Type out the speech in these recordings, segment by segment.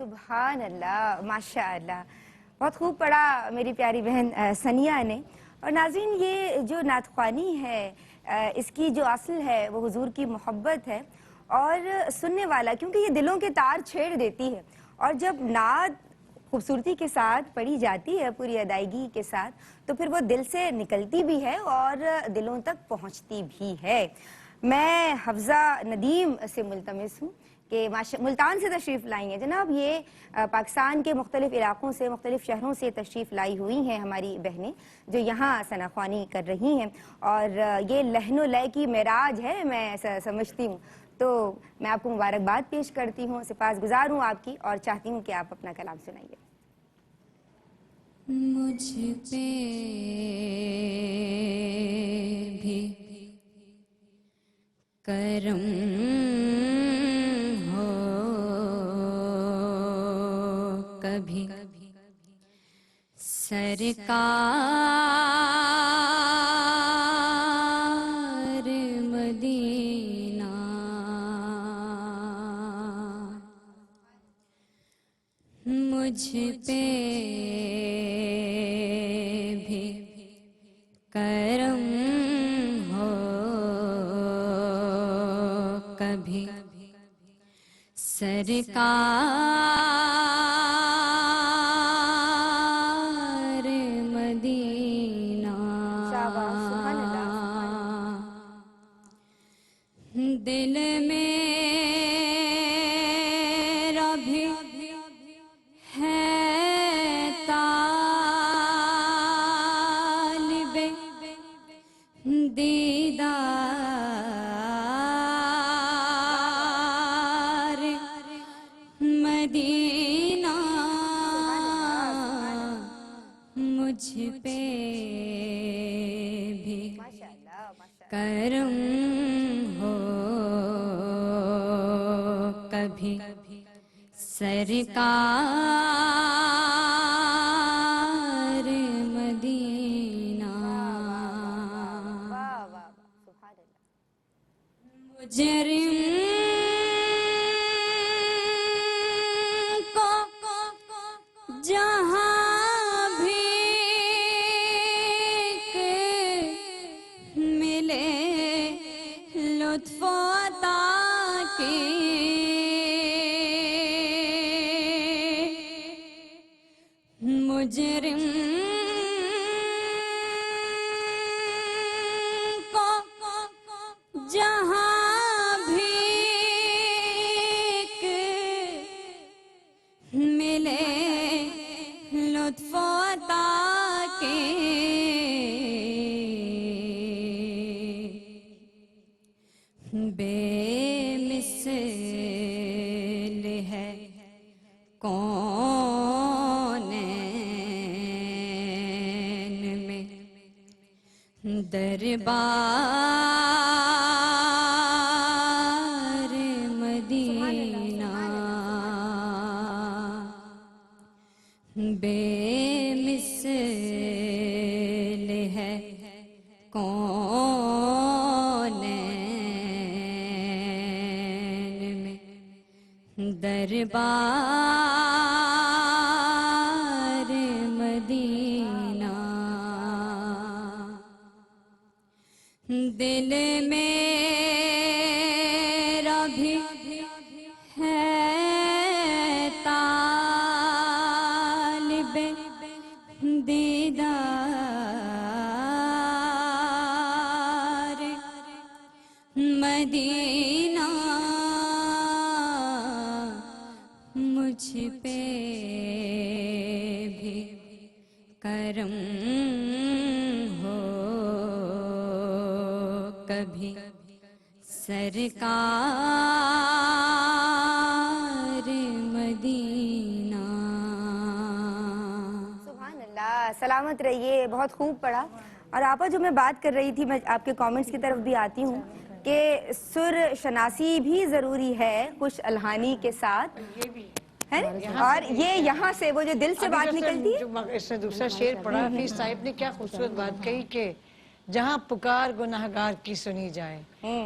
سبحان اللہ، ماشاء اللہ، بہت خوب پڑھا میری پیاری بہن ثنیہ نے۔ اور ناظرین، یہ جو نعت خوانی ہے اس کی جو اصل ہے وہ حضور کی محبت ہے، اور سننے والا کیونکہ یہ دلوں کے تار چھیڑ دیتی ہے، اور جب نعت خوبصورتی کے ساتھ پڑھی جاتی ہے پوری ادائیگی کے ساتھ تو پھر وہ دل سے نکلتی بھی ہے اور دلوں تک پہنچتی بھی ہے۔ میں حفظہ ندیم سے ملتمس ہوں کہ ملتان سے تشریف لائی ہیں جناب، یہ پاکستان کے مختلف علاقوں سے، مختلف شہروں سے تشریف لائی ہوئی ہیں ہماری بہنیں جو یہاں ثنا خوانی کر رہی ہیں، اور یہ لہن و لے کی معراج ہے میں ایسا سمجھتی ہوں۔ تو میں آپ کو مبارکباد پیش کرتی ہوں، سپاسگزار ہوں آپ کی، اور چاہتی ہوں کہ آپ اپنا کلام سنائیے۔ مجھ پہ بھی کرم ہو کبھی سرکار مدینہ، مجھ پہ بھی کرم ہو کبھی سرکار مدینہ، دل میرا بھی ہے طالب دیدار مدینہ، مجھ پہ بھی کرم ہو کبھی سرکار مدینہ، مجرم کو جہاں بھی ملے لطف و عطا کے، مجرم کو جہاں بھی ملے لطف و عطا کے، بے مثل ہے کونین میں دربار مدینہ، بے مثل ہے کونین میں دربار مدینہ، دل میرا بھی ہے طالب دیدار مدینہ، مجھ پہ بھی کرم ہو کبھی سرکار مدینہ۔ سبحان اللہ، سلامت رہیے، بہت خوب پڑھا۔ اور آپا جو میں بات کر رہی تھی، میں آپ کے کامنٹس کی طرف بھی آتی ہوں کہ سر شناسی بھی ضروری ہے کچھ الہانی کے ساتھ، ہے، اور یہ یہاں سے وہ جو دل سے بات نکلتی ہے۔ اس نے دوسرا شعر پڑھا، حفیظ صاحب نے کیا خوبصورت بات کہی کہ جہاں پکار گناہگار کی سنی جائے،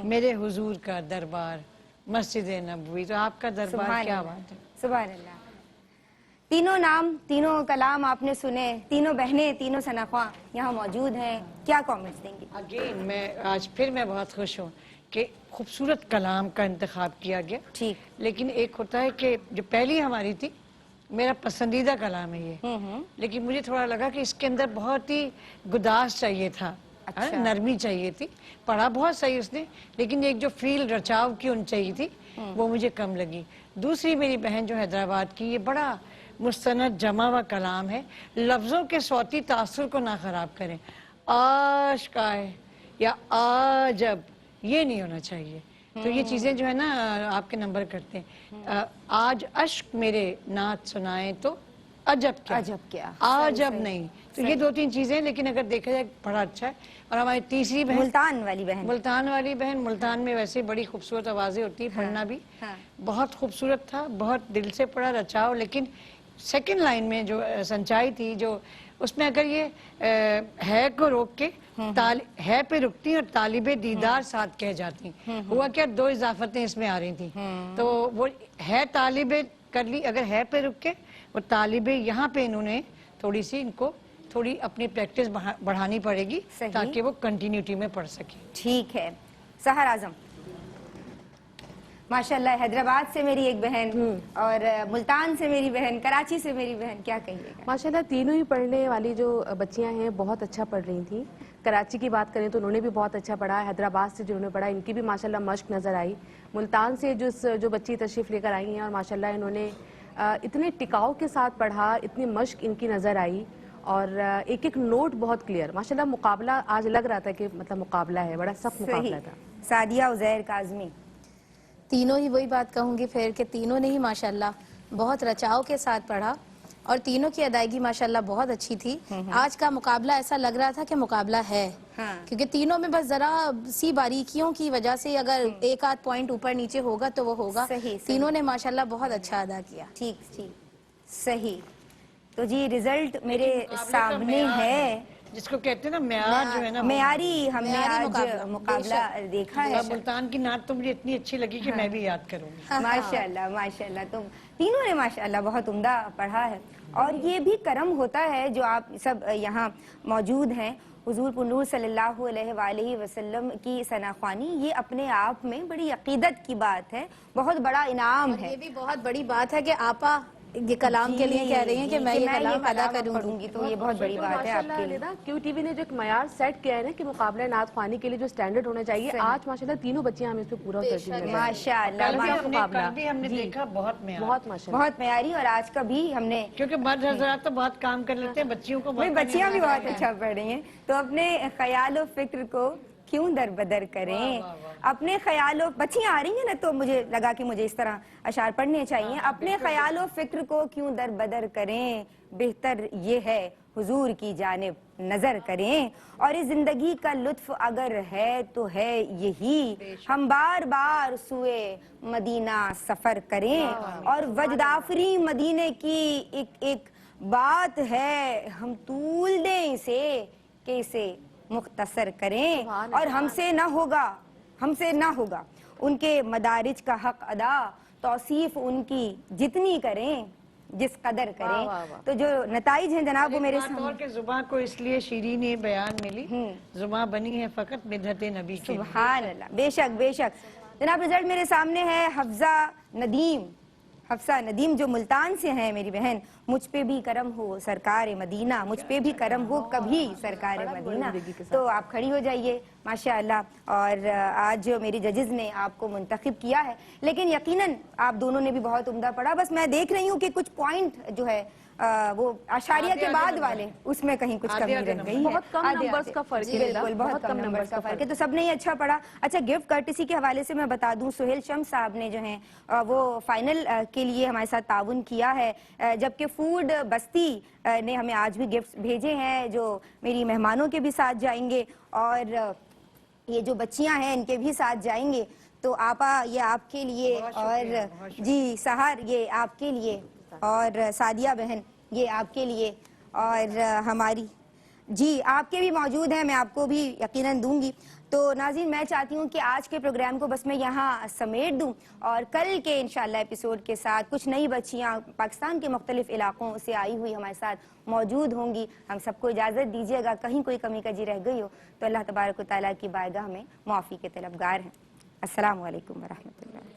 میرے حضور کا دربار مسجد نبوی، تو آپ کا دربار کیا بات ہے۔ سبحان اللہ، تینوں نام تینوں کلام آپ نے سنے, تینوں بہنیں تینوں ثناخواں یہاں موجود ہیں, کیا کامنٹس دیں گے؟ اگین میں آج پھر میں بہت خوش ہوں کہ خوبصورت کلام کا انتخاب کیا گیا. ٹھیک. لیکن ایک ہوتا ہے کہ جو پہلی ہماری تھی, میرا پسندیدہ کلام ہے یہ, لیکن مجھے تھوڑا لگا کہ اس کے اندر بہت ہی گداز چاہیے تھا, نرمی چاہیے تھی. پڑھا بہت صحیح اس نے, لیکن ایک جو فیل رچاؤ کی ان چاہیے تھی وہ مجھے کم لگی. دوسری میری بہن جو حیدرآباد کی, یہ بڑا مستند جمع ہوا کلام ہے, لفظوں کے صوتی تاثر کو نہ خراب کریں. عاشق آئے یا آجب, یہ نہیں ہونا چاہیے. تو یہ چیزیں جو ہے نا آپ کے نمبر کرتے ہیں. آج اشک میرے نعت سنائیں تو عجب کیا, عجب کیا, عجب نہیں. تو یہ دو تین چیزیں, لیکن اگر دیکھا جائے بڑا اچھا ہے. اور ہماری تیسری بہن ملتان والی بہن, ملتان والی بہن, ملتان میں ویسے بڑی خوبصورت آوازیں ہوتی ہیں, پڑھنا بھی بہت خوبصورت تھا, بہت دل سے پڑھا, رچاؤ. لیکن سیکنڈ لائن میں جو سنچائی تھی, جو اس میں اگر یہ ہے کو روک کے ہے پہ رکتی اور طالب دیدار ساتھ کہہ جاتی, ہوا کیا دو اضافتیں اس میں آ رہی تھیں. تو وہ ہے طالب کر لی, اگر ہے پہ رک کے وہ طالب, یہاں پہ انہوں نے تھوڑی سی ان کو تھوڑی اپنی پریکٹس بڑھانی پڑے گی تاکہ وہ کنٹینیوٹی میں پڑھ سکیں. ٹھیک ہے. سحر اعظم, ماشاءاللہ حیدرآباد سے میری ایک بہن اور ملتان سے میری بہن, کراچی سے میری بہن, کیا کہیے گا؟ ماشاءاللہ تینوں ہی پڑھنے والی جو بچیاں ہیں بہت اچھا پڑھ رہی تھیں. کراچی کی بات کریں تو انہوں نے بھی بہت اچھا پڑھا. حیدرآباد سے جنہوں نے پڑھا ان کی بھی ماشاءاللہ مشق نظر آئی. ملتان سے جو بچی تشریف لے کر آئی ہیں اور ماشاءاللہ انہوں نے اتنے ٹکاؤ کے ساتھ پڑھا, اتنی مشق ان کی نظر آئی, اور ایک ایک نوٹ بہت کلیئر. ماشاءاللہ مقابلہ آج لگ رہا تھا کہ مطلب مقابلہ ہے, بڑا سخت مقابلہ تھا. سعدیہ عزیر کاظمی, تینوں ہی وہی بات کہوں گی پھر کہ تینوں نے ہی ماشاءاللہ بہت رچاؤ کے ساتھ پڑھا, اور تینوں کی ادائیگی ماشاءاللہ بہت اچھی تھی. آج کا مقابلہ ایسا لگ رہا تھا کہ مقابلہ ہے, کیونکہ تینوں میں بس ذرا سی باریکیوں کی وجہ سے اگر ایک آدھ پوائنٹ اوپر نیچے ہوگا تو وہ ہوگا. تینوں نے ماشاءاللہ بہت اچھا ادا کیا. ٹھیک ٹھیک, صحیح. تو جی رزلٹ میرے سامنے ہے, جس کو کہتے ہیں نا معیار جو ہے نا معیاری. ہم نے آج مقابلہ دیکھا ہے. ملتان کی نعت تو مجھے اتنی اچھی لگی کہ میں بھی یاد کروں گی. ماشاءاللہ ماشاءاللہ, تم تینوں نے ماشاءاللہ بہت عمدہ پڑھا ہے. اور یہ بھی کرم ہوتا ہے جو آپ سب یہاں موجود ہیں. حضور پنور صلی اللہ علیہ وآلہ وسلم کی ثناخوانی یہ اپنے آپ میں بڑی عقیدت کی بات ہے, بہت بڑا انعام ہے. یہ بھی بہت بڑی بات ہے کہ آپا یہ کلام کے لیے کہہ رہی ہیں کہ میں یہ کلام ادا کروں گی, تو یہ بہت بڑی بات ہے آپ کے لیے. کیو ٹی وی نے جو ایک معیار سیٹ کیا ہے نا کہ مقابلہ نعت خوانی کے لیے جو سٹینڈرڈ ہونا چاہیے, آج ماشاءاللہ تینوں بچیاں ہمیں اس پہ پورا اترتی ہیں. ماشاءاللہ کل بھی ہم نے دیکھا بہت معیار, بہت ماشاءاللہ, بہت معیاری. اور آج کا بھی ہم نے, کیونکہ مرد حضرات تو بہت کام کر لیتے ہیں, بچیوں کو بچیاں بھی بہت اچھا پڑھ رہی ہیں. تو اپنے خیال و فکر کو کیوں در بدر کریں, اپنے خیال و, بچیاں آ رہی ہیں نا تو مجھے لگا کہ مجھے اس طرح اشعار پڑھنے چاہیے. اپنے خیال و فکر کو کیوں در بدر کریں, بہتر یہ ہے حضور کی جانب نظر کریں. اور اس زندگی کا لطف اگر ہے تو ہے یہی, ہم بار بار سوئے مدینہ سفر کریں. اور وجدافری مدینے کی ایک بات ہے, ہم طول دیں اسے کہ اسے مختصر کریں. اور ہم سے نہ ہوگا ان کے مدارج کا حق ادا, توصیف ان کی جتنی کریں جس قدر کریں. تو جو نتائج ہیں جناب وہ میرے سامنے. اور کہ زباں کو اس لیے شیرین بیان ملی, زباں بنی ہے فقط بدعت نبی کے. سبحان اللہ, بے شک بے شک. جناب رزلٹ میرے سامنے ہے. حفصہ ندیم جو ملتان سے ہیں میری بہن, مجھ پہ بھی کرم ہو سرکار مدینہ, مجھ پہ بھی کرم ہو کبھی سرکار مدینہ. تو آپ کھڑی ہو جائیے ماشاءاللہ. اور آج جو میری ججز نے آپ کو منتخب کیا ہے, لیکن یقیناً آپ دونوں نے بھی بہت عمدہ پڑھا. بس میں دیکھ رہی ہوں کہ کچھ پوائنٹ جو ہے وہ اشاریہ کے بعد والے, اس میں کہیں کچھ کمی رہ گئی ہے. بہت کم نمبرز کا فرق ہے. بالکل بہت کم نمبرز کا فرق ہے. تو سب نے ہی اچھا پڑھا. اچھا, گفٹ کرٹسی کے حوالے سے میں بتا دوں, سہیل شمس صاحب نے جو ہیں وہ فائنل کے لیے ہمارے ساتھ تعاون کیا ہے, جبکہ فوڈ بستی نے ہمیں آج بھی گفٹ بھیجے ہیں جو میری مہمانوں کے بھی ساتھ جائیں گے, اور یہ جو بچیاں ہیں ان کے بھی ساتھ جائیں گے. تو آپا یہ آپ کے لیے, اور جی سحر یہ آپ کے لیے, اور سعدیہ بہن یہ آپ کے لیے, اور ہماری جی آپ کے بھی موجود ہیں, میں آپ کو بھی یقیناً دوں گی. تو ناظرین میں چاہتی ہوں کہ آج کے پروگرام کو بس میں یہاں سمیٹ دوں اور کل کے انشاءاللہ ایپیسوڈ کے ساتھ کچھ نئی بچیاں پاکستان کے مختلف علاقوں سے آئی ہوئی ہمارے ساتھ موجود ہوں گی. ہم سب کو اجازت دیجیے گا کہیں کوئی کمی کجی رہ گئی ہو تو اللہ تبارک و تعالیٰ کی بارگاہ میں معافی کے طلبگار ہیں. السلام علیکم ورحمۃ اللہ.